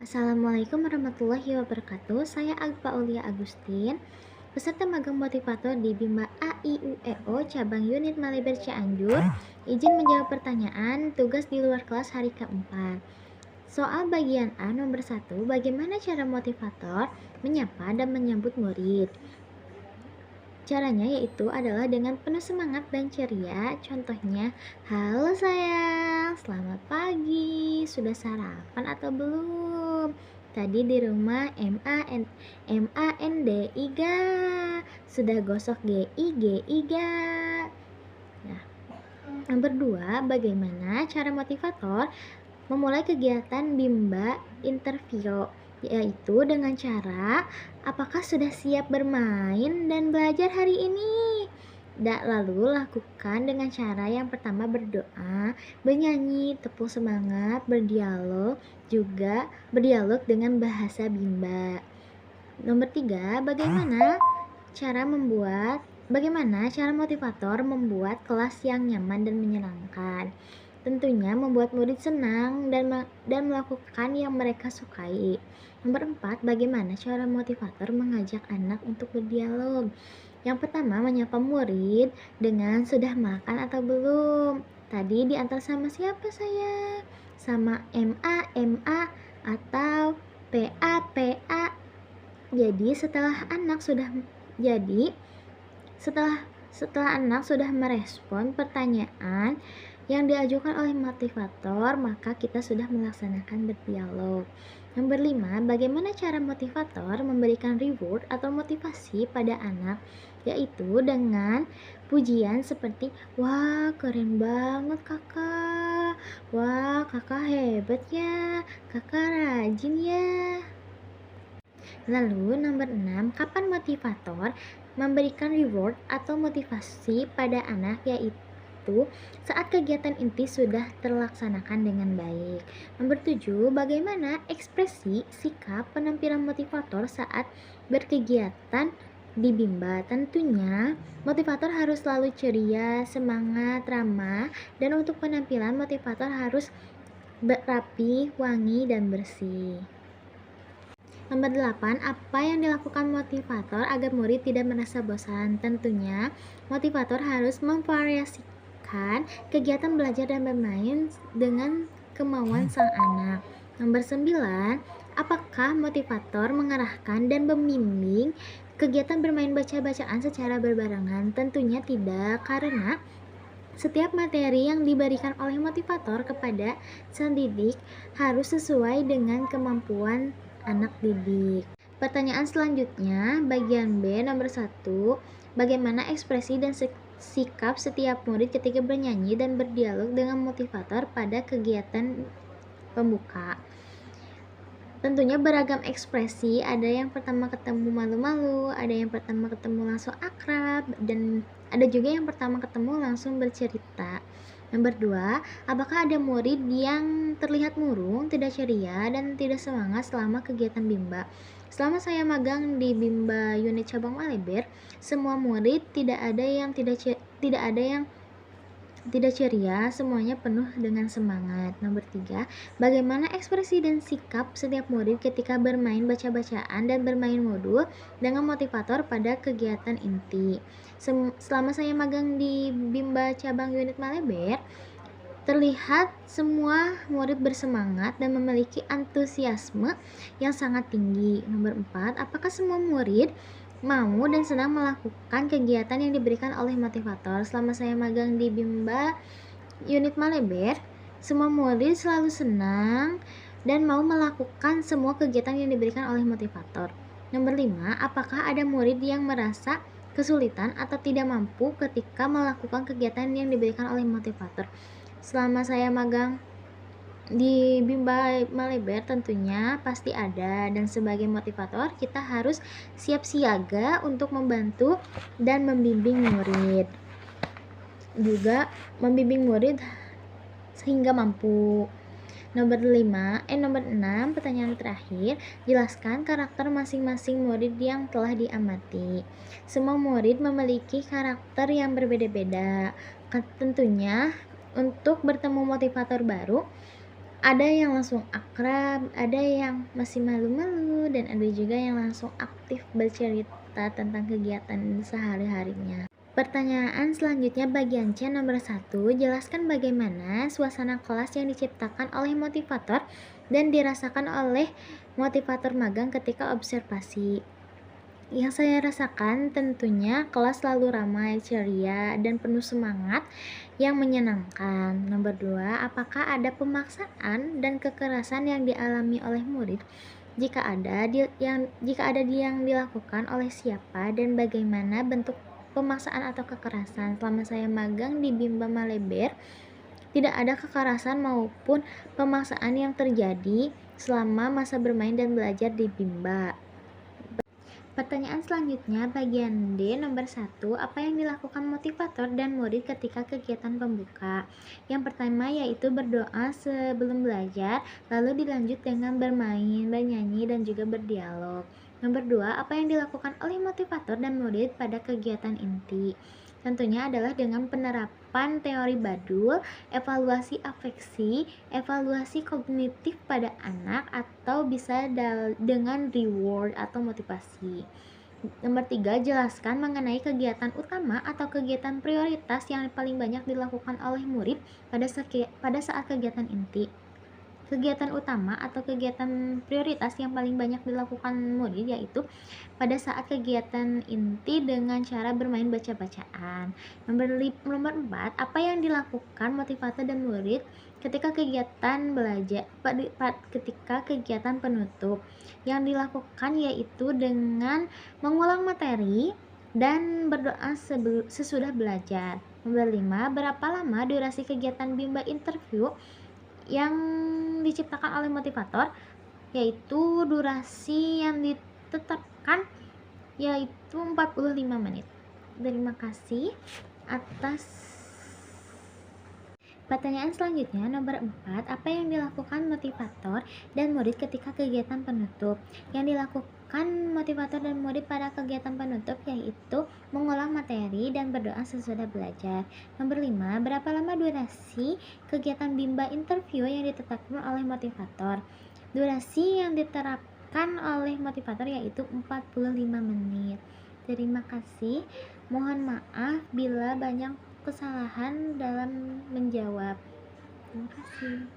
Assalamualaikum warahmatullahi wabarakatuh. Saya Agpa Aulia Agustin, peserta magang motivator di Bima AIUEO cabang unit Maliber Cianjur. Izin menjawab pertanyaan tugas di luar kelas hari keempat. Soal bagian A nomor 1, bagaimana cara motivator menyapa dan menyambut murid? Caranya yaitu adalah dengan penuh semangat dan ceria. Contohnya, halo sayang, selamat pagi. Sudah sarapan atau belum? Tadi di rumah MAND ga? Sudah gosok GI ga? Nah, nomor 2, bagaimana cara motivator memulai kegiatan Bimba Interview, yaitu dengan cara apakah sudah siap bermain dan belajar hari ini? Lalu lakukan dengan cara yang pertama berdoa, bernyanyi, tepuk semangat, berdialog, juga berdialog dengan bahasa Bimba. Nomor 3, bagaimana cara motivator membuat kelas yang nyaman dan menyenangkan? Tentunya membuat murid senang dan melakukan yang mereka sukai. Nomor 4, bagaimana cara motivator mengajak anak untuk berdialog? Yang pertama, menyapa murid dengan sudah makan atau belum? Tadi diantar sama siapa saya? Sama MA atau PA? Jadi setelah anak sudah merespon pertanyaan yang diajukan oleh motivator, maka kita sudah melaksanakan berdialog. Nomor 5, bagaimana cara motivator memberikan reward atau motivasi pada anak, yaitu dengan pujian seperti, wah keren banget kakak, wah kakak hebat ya, kakak rajin ya. Lalu nomor 6, kapan motivator memberikan reward atau motivasi pada anak, yaitu saat kegiatan inti sudah terlaksanakan dengan baik. Nomor 7, bagaimana ekspresi, sikap, penampilan motivator saat berkegiatan di Bimba? Tentunya motivator harus selalu ceria, semangat, ramah, dan untuk penampilan motivator harus rapi, wangi, dan bersih. Nomor 8, apa yang dilakukan motivator agar murid tidak merasa bosan? Tentunya, motivator harus memvariasikan kegiatan belajar dan bermain dengan kemauan sang anak. Nomor 9, apakah motivator mengarahkan dan membimbing kegiatan bermain baca-bacaan secara berbarengan? Tentunya tidak, karena setiap materi yang diberikan oleh motivator kepada sang didik harus sesuai dengan kemampuan anak didik. Pertanyaan selanjutnya, bagian B nomor 1, bagaimana ekspresi dan sikap setiap murid ketika bernyanyi dan berdialog dengan motivator pada kegiatan pembuka? Tentunya beragam ekspresi, ada yang pertama ketemu malu-malu, ada yang pertama ketemu langsung akrab, dan ada juga yang pertama ketemu langsung bercerita. Nomor 2, apakah ada murid yang terlihat murung, tidak ceria, dan tidak semangat selama kegiatan Bimba? Selama saya magang di Bimba unit cabang Maliber, semua murid tidak ada yang tidak ceria, semuanya penuh dengan semangat. Nomor 3, bagaimana ekspresi dan sikap setiap murid ketika bermain baca-bacaan dan bermain modul dengan motivator pada kegiatan inti? Selama saya magang di Bimba cabang unit Maliber, terlihat semua murid bersemangat dan memiliki antusiasme yang sangat tinggi. Nomor 4, apakah semua murid mau dan senang melakukan kegiatan yang diberikan oleh motivator? Selama saya magang di Bimba unit Maliber, semua murid selalu senang dan mau melakukan semua kegiatan yang diberikan oleh motivator. Nomor 5, apakah ada murid yang merasa kesulitan atau tidak mampu ketika melakukan kegiatan yang diberikan oleh motivator? Selama saya magang di Bimba Maliber tentunya pasti ada, dan sebagai motivator kita harus siap siaga untuk membantu dan membimbing murid, juga membimbing murid sehingga mampu. Nomor 6, pertanyaan terakhir, jelaskan karakter masing-masing murid yang telah diamati. Semua murid memiliki karakter yang berbeda-beda. Tentunya untuk bertemu motivator baru, Ada yang langsung akrab, ada yang masih malu-malu, dan ada juga yang langsung aktif bercerita tentang kegiatan sehari-harinya. Pertanyaan selanjutnya bagian C nomor 1, jelaskan bagaimana suasana kelas yang diciptakan oleh motivator dan dirasakan oleh motivator magang ketika observasi. Yang saya rasakan tentunya kelas selalu ramai, ceria, dan penuh semangat yang menyenangkan. Nomor 2, apakah ada pemaksaan dan kekerasan yang dialami oleh murid? Jika ada yang dilakukan oleh siapa dan bagaimana bentuk pemaksaan atau kekerasan? Selama saya magang di Bimba Maleber, tidak ada kekerasan maupun pemaksaan yang terjadi selama masa bermain dan belajar di Bimba. Pertanyaan selanjutnya bagian D nomor 1, apa yang dilakukan motivator dan murid ketika kegiatan pembuka? Yang pertama yaitu berdoa sebelum belajar, lalu dilanjut dengan bermain, bernyanyi, dan juga berdialog. Nomor 2, apa yang dilakukan oleh motivator dan murid pada kegiatan inti? Tentunya adalah dengan penerapan teori Badul, evaluasi afeksi, evaluasi kognitif pada anak, atau bisa dengan reward atau motivasi. Nomor 3, jelaskan mengenai kegiatan utama atau kegiatan prioritas yang paling banyak dilakukan oleh murid pada saat kegiatan inti. Kegiatan utama atau kegiatan prioritas yang paling banyak dilakukan murid yaitu pada saat kegiatan inti dengan cara bermain baca-bacaan. Nomor 4, apa yang dilakukan motivator dan murid ketika kegiatan belajar ketika kegiatan penutup? Yang dilakukan yaitu dengan mengulang materi dan berdoa sesudah belajar. Nomor 5, berapa lama durasi kegiatan Bimba interview yang diciptakan oleh motivator? Yaitu durasi yang ditetapkan yaitu 45 menit. Terima kasih atas. Pertanyaan selanjutnya nomor 4, apa yang dilakukan motivator dan murid ketika kegiatan penutup? Yang dilakukan motivator dan murid pada kegiatan penutup yaitu mengulang materi dan berdoa sesudah belajar. Nomor 5, berapa lama durasi kegiatan Bimba interview yang ditetapkan oleh motivator? Durasi yang diterapkan oleh motivator yaitu 45 menit. Terima kasih. Mohon maaf bila banyak kesalahan dalam menjawab. Terima kasih.